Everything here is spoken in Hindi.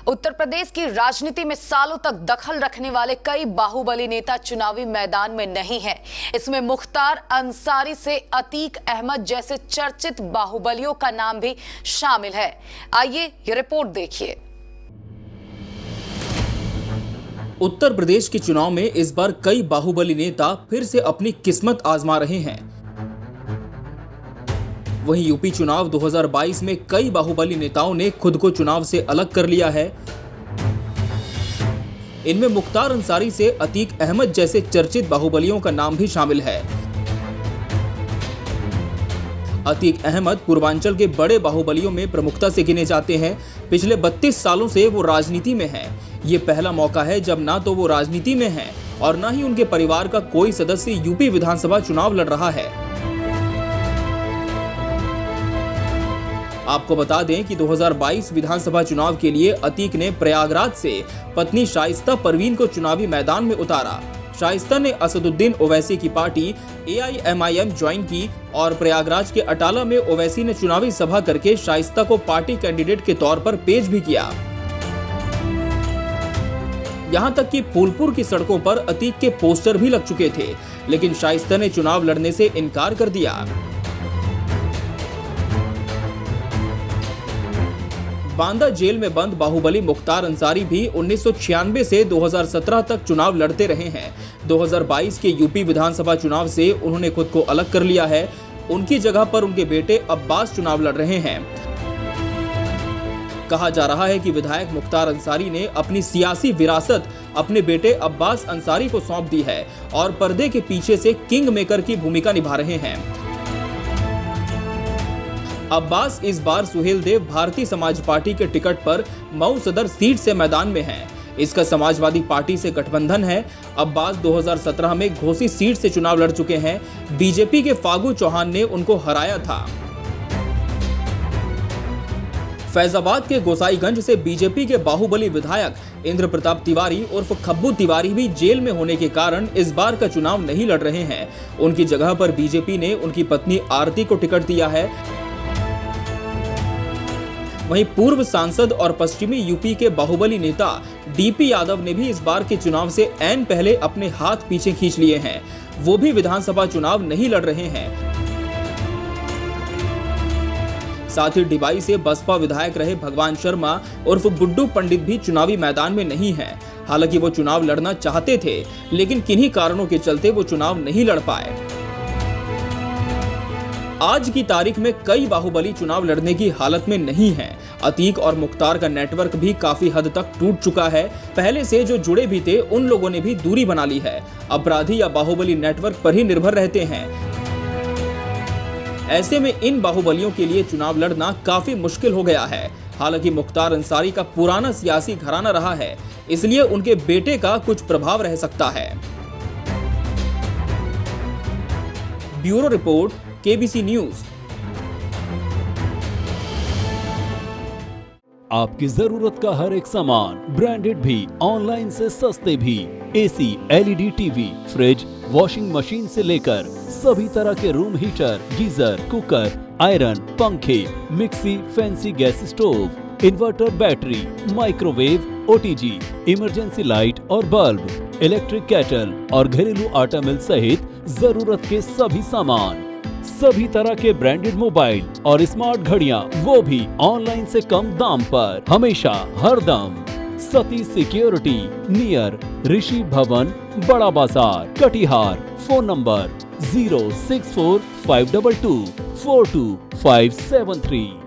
उत्तर प्रदेश की राजनीति में सालों तक दखल रखने वाले कई बाहुबली नेता चुनावी मैदान में नहीं है। इसमें मुख्तार अंसारी से अतीक अहमद जैसे चर्चित बाहुबलियों का नाम भी शामिल है। आइए ये रिपोर्ट देखिए। उत्तर प्रदेश के चुनाव में इस बार कई बाहुबली नेता फिर से अपनी किस्मत आजमा रहे हैं। वहीं यूपी चुनाव 2022 में कई बाहुबली नेताओं ने खुद को चुनाव से अलग कर लिया है। इनमें मुख्तार अंसारी से अतीक अहमद जैसे चर्चित बाहुबलियों का नाम भी शामिल है। अतीक अहमद पूर्वांचल के बड़े बाहुबलियों में प्रमुखता से गिने जाते हैं। पिछले 32 सालों से वो राजनीति में हैं। ये पहला मौका है जब ना तो वो राजनीति में हैं और ना ही उनके परिवार का कोई सदस्य यूपी विधानसभा चुनाव लड़ रहा है। आपको बता दें कि 2022 विधानसभा चुनाव के लिए अतीक ने प्रयागराज से पत्नी शाइस्ता परवीन को चुनावी मैदान में उतारा। शाइस्ता ने असदुद्दीन ओवैसी की पार्टी AIMIM ज्वाइन की और प्रयागराज के अटाला में ओवैसी ने चुनावी सभा करके शाइस्ता को पार्टी कैंडिडेट के तौर पर पेश भी किया। यहां तक कि फूलपुर की सड़कों पर अतीक के पोस्टर भी लग चुके थे, लेकिन शाइस्ता ने चुनाव लड़ने से इनकार कर दिया। बांदा जेल में बंद बाहुबली मुख्तार अंसारी भी 1996 से 2017 तक चुनाव लड़ते रहे हैं। 2022 के यूपी विधानसभा चुनाव से उन्होंने खुद को अलग कर लिया है। उनकी जगह पर उनके बेटे अब्बास चुनाव लड़ रहे हैं। कहा जा रहा है कि विधायक मुख्तार अंसारी ने अपनी सियासी विरासत अपने बेटे अब्बास अंसारी को सौंप दी है और पर्दे के पीछे से किंग मेकर की भूमिका निभा रहे हैं। अब्बास इस बार सुहेलदेव भारतीय समाज पार्टी के टिकट पर मऊ सदर सीट से मैदान में हैं। इसका समाजवादी पार्टी से गठबंधन है। अब्बास 2017 में घोसी सीट से चुनाव लड़ चुके हैं। बीजेपी के फागू चौहान ने उनको हराया था। फैजाबाद के गोसाईगंज से बीजेपी के बाहुबली विधायक इंद्र प्रताप तिवारी उर्फ खब्बू तिवारी भी जेल में होने के कारण इस बार का चुनाव नहीं लड़ रहे हैं। उनकी जगह पर बीजेपी ने उनकी पत्नी आरती को टिकट दिया है। वहीं पूर्व सांसद और पश्चिमी यूपी के बाहुबली नेता DP यादव ने भी इस बार के चुनाव से ऐन पहले अपने हाथ पीछे खींच लिए हैं। वो भी विधानसभा चुनाव नहीं लड़ रहे हैं। साथ ही डिबाई से बसपा विधायक रहे भगवान शर्मा उर्फ गुड्डू पंडित भी चुनावी मैदान में नहीं हैं। हालांकि वो चुनाव लड़ना चाहते थे, लेकिन किन्हीं कारणों के चलते वो चुनाव नहीं लड़ पाए। आज की तारीख में कई बाहुबली चुनाव लड़ने की हालत में नहीं हैं। अतीक और मुख्तार का नेटवर्क भी काफी हद तक टूट चुका है। पहले से जो जुड़े भी थे उन लोगों ने भी दूरी बना ली है। अपराधी या बाहुबली नेटवर्क पर ही निर्भर रहते हैं। ऐसे में इन बाहुबलियों के लिए चुनाव लड़ना काफी मुश्किल हो गया है। हालांकि मुख्तार अंसारी का पुराना सियासी घराना रहा है, इसलिए उनके बेटे का कुछ प्रभाव रह सकता है। Bureau report, KBC news. आपकी जरूरत का हर एक सामान ब्रांडेड भी, ऑनलाइन से सस्ते भी। AC, LED TV, fridge, washing machine से लेकर सभी तरह के room heater, geyser, cooker, iron, पंखे, mixie, fancy gas stove, inverter, battery, microwave, OTG, emergency light और बल्ब, इलेक्ट्रिक केटल और घरेलू आटा मिल सहित जरूरत के सभी सामान, सभी तरह के ब्रांडेड मोबाइल और स्मार्ट घड़ियां, वो भी ऑनलाइन से कम दाम पर, हमेशा हर दम। सती सिक्योरिटी, नियर ऋषि भवन, बड़ा बाजार, कटिहार। Phone number 064522 42573।